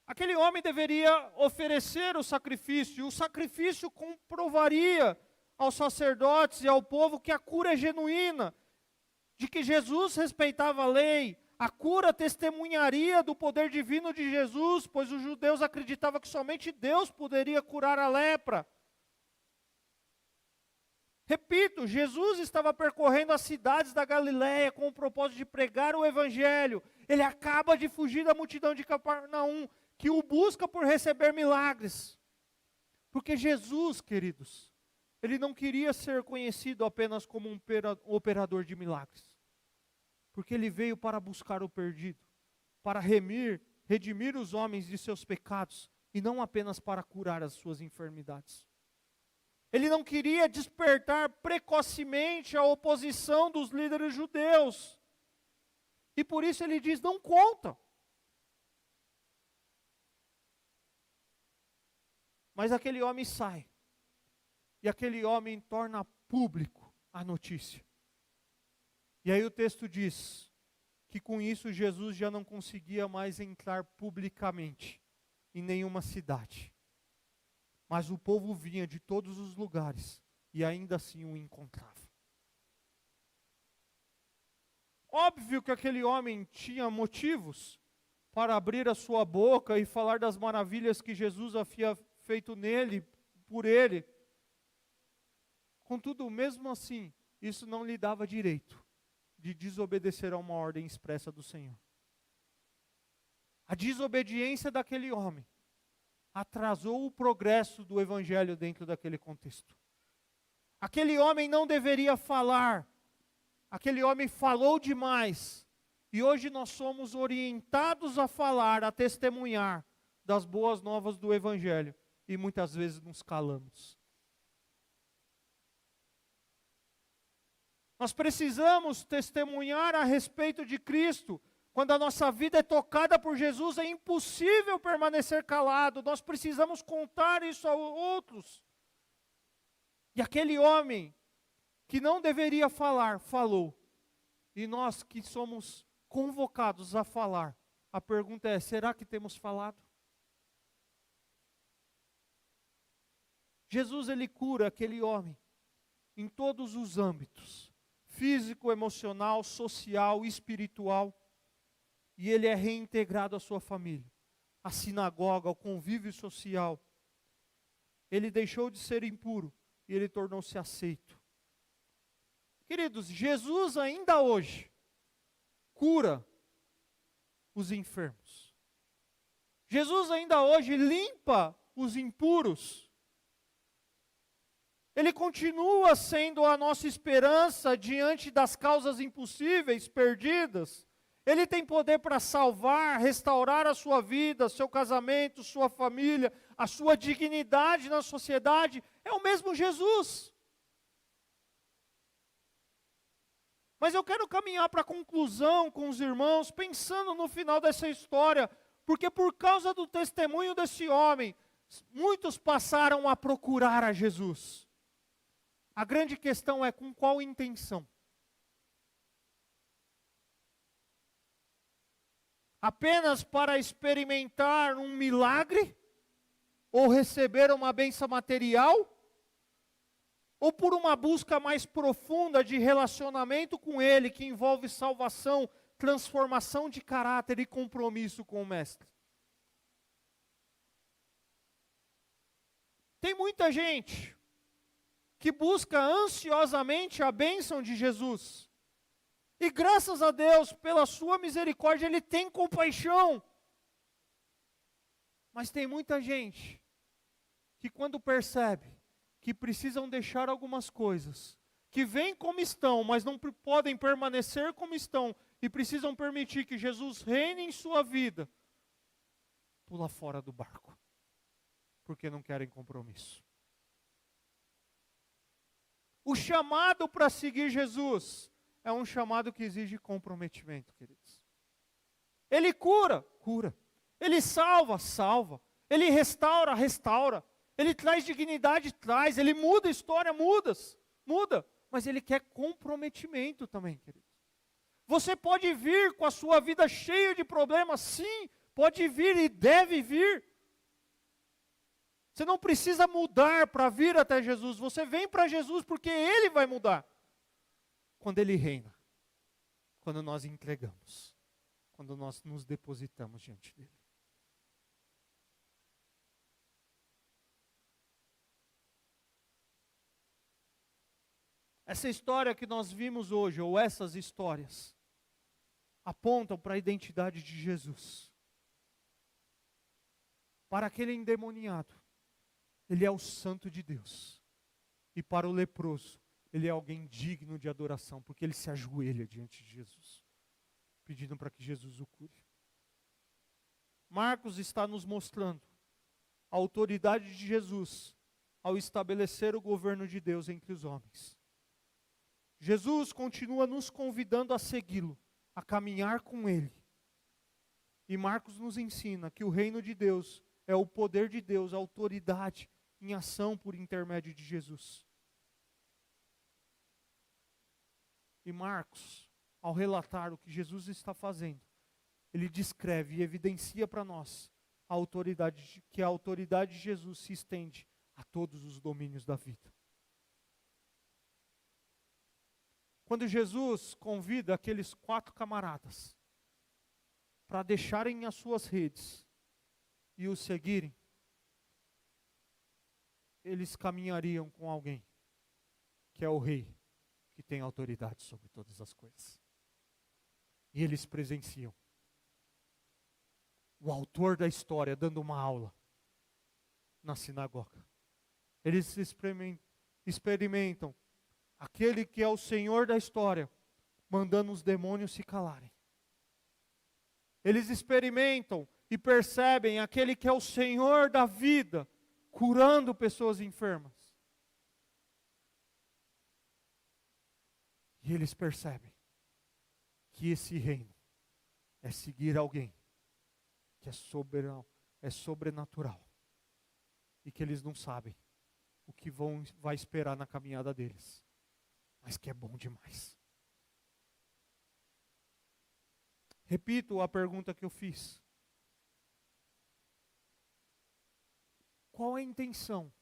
Speaker 1: Aquele homem deveria oferecer o sacrifício comprovaria aos sacerdotes e ao povo que a cura é genuína, de que Jesus respeitava a lei, a cura testemunharia do poder divino de Jesus, pois os judeus acreditavam que somente Deus poderia curar a lepra. Repito, Jesus estava percorrendo as cidades da Galiléia com o propósito de pregar o Evangelho. Ele acaba de fugir da multidão de Cafarnaum, que o busca por receber milagres. Porque Jesus, queridos, ele não queria ser conhecido apenas como um operador de milagres. Porque ele veio para buscar o perdido, para redimir os homens de seus pecados, e não apenas para curar as suas enfermidades. Ele não queria despertar precocemente a oposição dos líderes judeus. E por isso ele diz, não conta. Mas aquele homem sai. E aquele homem torna público a notícia. E aí o texto diz que com isso Jesus já não conseguia mais entrar publicamente em nenhuma cidade. Mas o povo vinha de todos os lugares e ainda assim o encontrava. Óbvio que aquele homem tinha motivos para abrir a sua boca e falar das maravilhas que Jesus havia feito nele, por ele. Contudo, mesmo assim, isso não lhe dava direito de desobedecer a uma ordem expressa do Senhor. A desobediência daquele homem atrasou o progresso do Evangelho dentro daquele contexto. Aquele homem não deveria falar, aquele homem falou demais, e hoje nós somos orientados a falar, a testemunhar das boas novas do Evangelho, e muitas vezes nos calamos. Nós precisamos testemunhar a respeito de Cristo. Quando a nossa vida é tocada por Jesus, é impossível permanecer calado. Nós precisamos contar isso a outros. E aquele homem que não deveria falar, falou. E nós que somos convocados a falar, a pergunta é, será que temos falado? Jesus, ele cura aquele homem em todos os âmbitos. Físico, emocional, social, espiritual. E ele é reintegrado à sua família, à sinagoga, ao convívio social. Ele deixou de ser impuro e ele tornou-se aceito. Queridos, Jesus ainda hoje cura os enfermos. Jesus ainda hoje limpa os impuros. Ele continua sendo a nossa esperança diante das causas impossíveis, perdidas. Ele tem poder para salvar, restaurar a sua vida, seu casamento, sua família, a sua dignidade na sociedade. É o mesmo Jesus. Mas eu quero caminhar para a conclusão com os irmãos, pensando no final dessa história, porque por causa do testemunho desse homem, Muitos passaram a procurar a Jesus. A grande questão é com qual intenção? Apenas para experimentar um milagre? Ou receber uma bênção material? Ou por uma busca mais profunda de relacionamento com Ele, que envolve salvação, transformação de caráter e compromisso com o Mestre? Tem muita gente que busca ansiosamente a bênção de Jesus. E graças a Deus, pela sua misericórdia, Ele tem compaixão. Mas tem muita gente que quando percebe que precisam deixar algumas coisas, que vêm como estão, mas não podem permanecer como estão, e precisam permitir que Jesus reine em sua vida, pula fora do barco, porque não querem compromisso. O chamado para seguir Jesus é um chamado que exige comprometimento, queridos. Ele cura, cura. Ele salva, salva. Ele restaura, restaura. Ele traz dignidade, traz. Ele muda a história, muda. Mas Ele quer comprometimento também, queridos. Você pode vir com a sua vida cheia de problemas, sim, pode vir e deve vir. Você não precisa mudar para vir até Jesus. Você vem para Jesus porque Ele vai mudar. Quando Ele reina. Quando nós entregamos. Quando nós nos depositamos diante dEle. Essa história que nós vimos hoje, ou essas histórias, apontam para a identidade de Jesus. Para aquele endemoniado, Ele é o Santo de Deus. E para o leproso, Ele é alguém digno de adoração, porque ele se ajoelha diante de Jesus, pedindo para que Jesus o cure. Marcos está nos mostrando a autoridade de Jesus ao estabelecer o governo de Deus entre os homens. Jesus continua nos convidando a segui-lo, a caminhar com Ele. E Marcos nos ensina que o reino de Deus é o poder de Deus, a autoridade em ação por intermédio de Jesus. E Marcos, ao relatar o que Jesus está fazendo, ele descreve e evidencia para nós a autoridade, que a autoridade de Jesus se estende a todos os domínios da vida. Quando Jesus convida aqueles 4 camaradas para deixarem as suas redes e o seguirem, eles caminhariam com alguém, que é o Rei, que tem autoridade sobre todas as coisas. E eles presenciam o autor da história dando uma aula na sinagoga. Eles experimentam aquele que é o Senhor da história, mandando os demônios se calarem. Eles experimentam e percebem aquele que é o Senhor da vida, curando pessoas enfermas. E eles percebem que esse reino é seguir alguém que é soberano, é sobrenatural. E que eles não sabem o que vai esperar na caminhada deles. Mas que é bom demais. Repito a pergunta que eu fiz. Qual é a intenção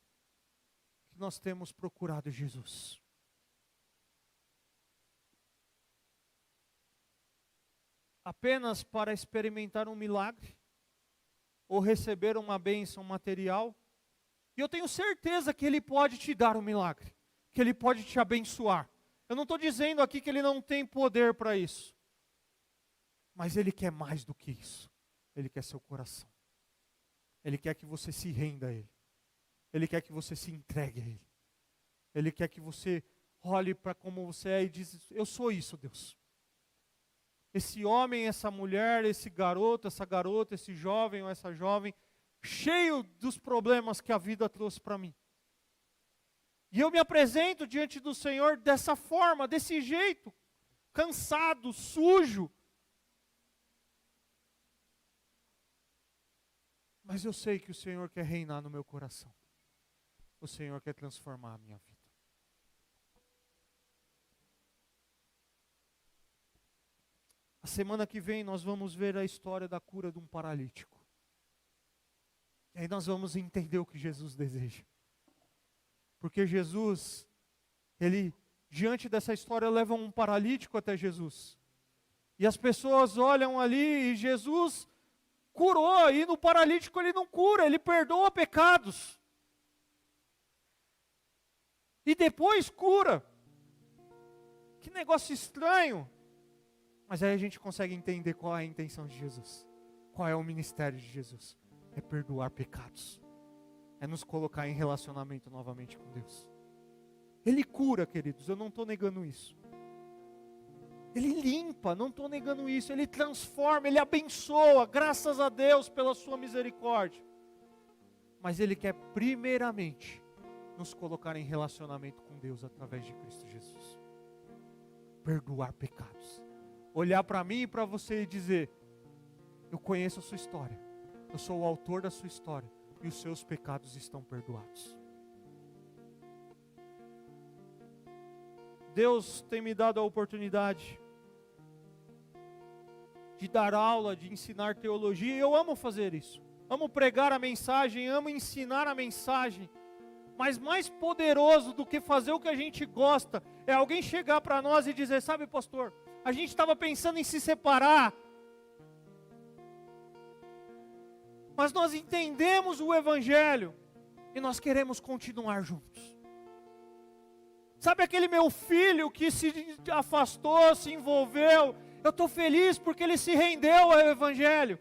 Speaker 1: que nós temos procurado Jesus? Apenas para experimentar um milagre? Ou receber uma bênção material? E eu tenho certeza que Ele pode te dar um milagre. Que Ele pode te abençoar. Eu não estou dizendo aqui que Ele não tem poder para isso. Mas Ele quer mais do que isso. Ele quer seu coração. Ele quer que você se renda a Ele. Ele quer que você se entregue a Ele. Ele quer que você olhe para como você é e diz, eu sou isso, Deus. Esse homem, essa mulher, esse garoto, essa garota, esse jovem ou essa jovem, cheio dos problemas que a vida trouxe para mim. E eu me apresento diante do Senhor dessa forma, desse jeito, cansado, sujo. Mas eu sei que o Senhor quer reinar no meu coração. O Senhor quer transformar a minha vida. A semana que vem nós vamos ver a história da cura de um paralítico. E aí nós vamos entender o que Jesus deseja. Porque Jesus, ele, diante dessa história, leva um paralítico até Jesus. E as pessoas olham ali e Jesus curou, e no paralítico ele não cura, ele perdoa pecados. E depois cura. Que negócio estranho. Mas aí a gente consegue entender qual é a intenção de Jesus. Qual é o ministério de Jesus. É perdoar pecados. É nos colocar em relacionamento novamente com Deus. Ele cura, queridos, eu não estou negando isso. Ele limpa, não estou negando isso. Ele transforma, Ele abençoa, graças a Deus pela sua misericórdia. Mas Ele quer primeiramente nos colocar em relacionamento com Deus através de Cristo Jesus. Perdoar pecados. Olhar para mim e para você e dizer: eu conheço a sua história, eu sou o autor da sua história, e os seus pecados estão perdoados. Deus tem me dado a oportunidade de dar aula, de ensinar teologia, e eu amo fazer isso. Amo pregar a mensagem, amo ensinar a mensagem. Mas mais poderoso do que fazer o que a gente gosta, é alguém chegar para nós e dizer: sabe, pastor, a gente estava pensando em se separar, mas nós entendemos o Evangelho, e nós queremos continuar juntos. Sabe aquele meu filho que se afastou, se envolveu, eu estou feliz porque ele se rendeu ao Evangelho.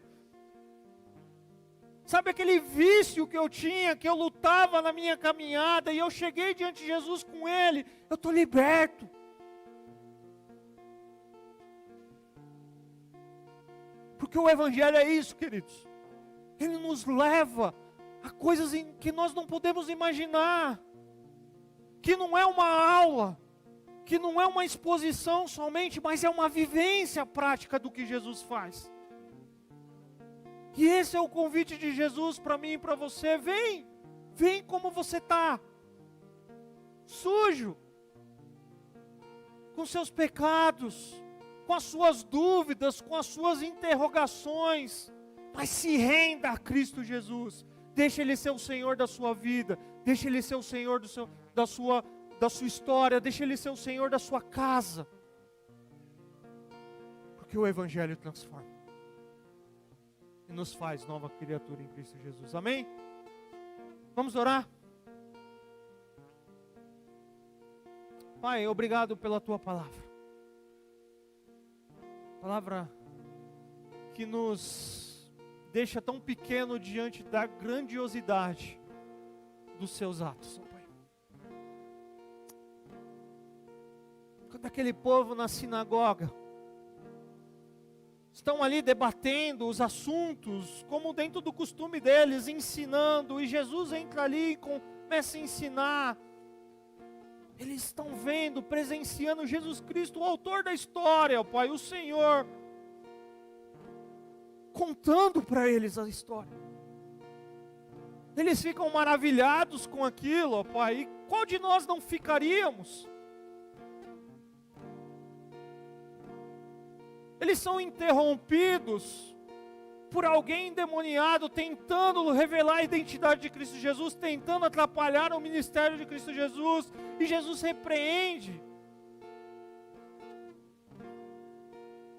Speaker 1: Sabe aquele vício que eu tinha, que eu lutava na minha caminhada, e eu cheguei diante de Jesus com ele, eu estou liberto. Porque o Evangelho é isso, queridos. Ele nos leva a coisas que nós não podemos imaginar. Que não é uma aula, que não é uma exposição somente, mas é uma vivência prática do que Jesus faz. E esse é o convite de Jesus para mim e para você. Vem como você está, sujo, com seus pecados, com as suas dúvidas, com as suas interrogações, mas se renda a Cristo Jesus. Deixa Ele ser o Senhor da sua vida, deixa Ele ser o Senhor da sua história, deixa Ele ser o Senhor da sua casa, porque o Evangelho transforma e nos faz nova criatura em Cristo Jesus. Amém? Vamos orar? Pai, obrigado pela Tua palavra. Palavra que nos deixa tão pequeno diante da grandiosidade dos Seus atos, ó Pai. Quando aquele povo na sinagoga estão ali debatendo os assuntos, como dentro do costume deles, ensinando, e Jesus entra ali e começa a ensinar. Eles estão vendo, presenciando Jesus Cristo, o autor da história, ó Pai, o Senhor, contando para eles a história. Eles ficam maravilhados com aquilo, ó Pai, e qual de nós não ficaríamos? Eles são interrompidos por alguém endemoniado tentando revelar a identidade de Cristo Jesus, tentando atrapalhar o ministério de Cristo Jesus, e Jesus repreende.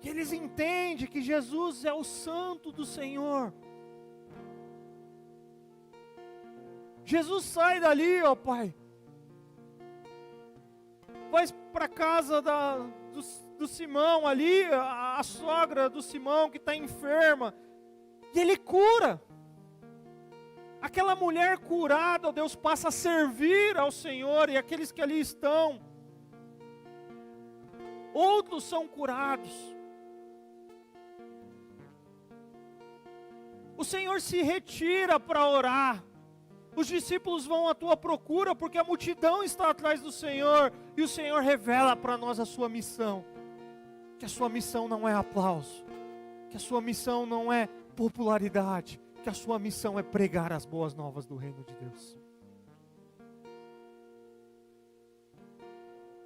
Speaker 1: E eles entendem que Jesus é o Santo do Senhor. Jesus sai dali, ó Pai, vai para a casa do Simão ali, a sogra do Simão que está enferma, e Ele cura. Aquela mulher curada, ó Deus, passa a servir ao Senhor, e aqueles que ali estão, outros são curados. O Senhor se retira para orar. Os discípulos vão à tua procura porque a multidão está atrás do Senhor, e o Senhor revela para nós a sua missão. Que a sua missão não é aplauso, que a sua missão não é popularidade, que a sua missão é pregar as boas novas do reino de Deus.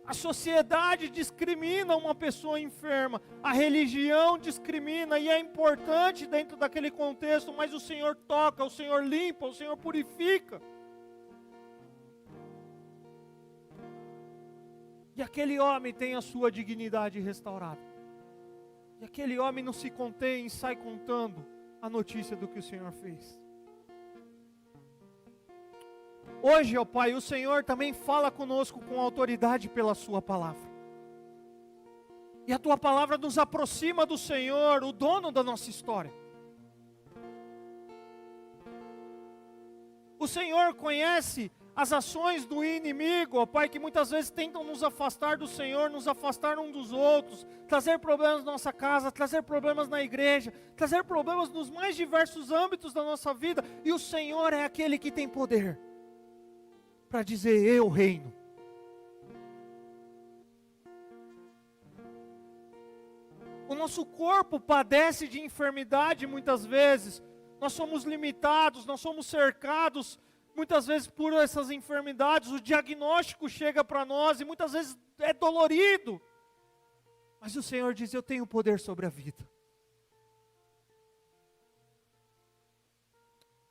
Speaker 1: A sociedade discrimina uma pessoa enferma, a religião discrimina, e é importante dentro daquele contexto, mas o Senhor toca, o Senhor limpa, o Senhor purifica. E aquele homem tem a sua dignidade restaurada. E aquele homem não se contém e sai contando a notícia do que o Senhor fez. Hoje, ó Pai, o Senhor também fala conosco com autoridade pela sua palavra. E a tua palavra nos aproxima do Senhor, o dono da nossa história. O Senhor conhece as ações do inimigo, ó Pai, que muitas vezes tentam nos afastar do Senhor, nos afastar uns dos outros, trazer problemas na nossa casa, trazer problemas na igreja, trazer problemas nos mais diversos âmbitos da nossa vida. E o Senhor é aquele que tem poder para dizer: eu reino. O nosso corpo padece de enfermidade muitas vezes. Nós somos limitados, nós somos cercados muitas vezes por essas enfermidades. O diagnóstico chega para nós e muitas vezes é dolorido. Mas o Senhor diz: eu tenho poder sobre a vida.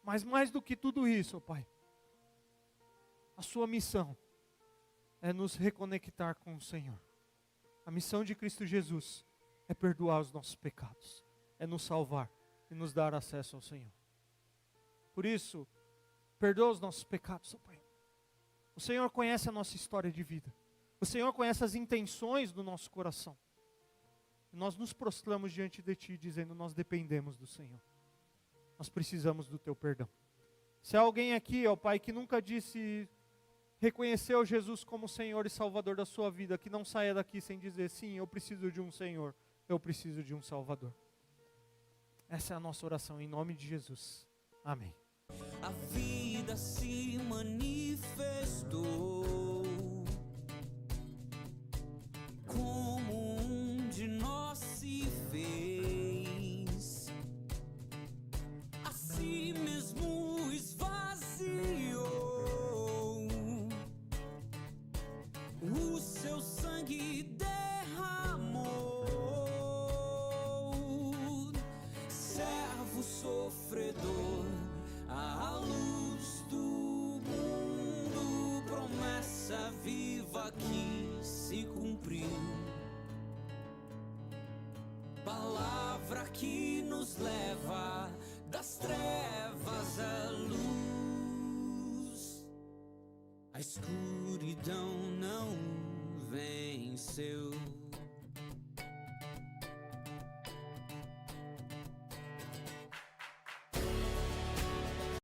Speaker 1: Mas mais do que tudo isso, ó Pai, a sua missão é nos reconectar com o Senhor. A missão de Cristo Jesus é perdoar os nossos pecados, é nos salvar e nos dar acesso ao Senhor. Por isso, perdoa os nossos pecados, ó Pai. O Senhor conhece a nossa história de vida. O Senhor conhece as intenções do nosso coração. E nós nos prostramos diante de Ti, dizendo: nós dependemos do Senhor. Nós precisamos do Teu perdão. Se há alguém aqui, ó Pai, que nunca reconheceu Jesus como Senhor e Salvador da sua vida, que não saia daqui sem dizer: sim, eu preciso de um Senhor, eu preciso de um Salvador. Essa é a nossa oração, em nome de Jesus. Amém.
Speaker 2: A vida se manifestou como um de nós se fez, a si mesmo esvaziou, o seu sangue derramou, servo sofredor, a luz do mundo, promessa viva que se cumpriu, palavra que nos leva das trevas à luz, a escuridão não venceu.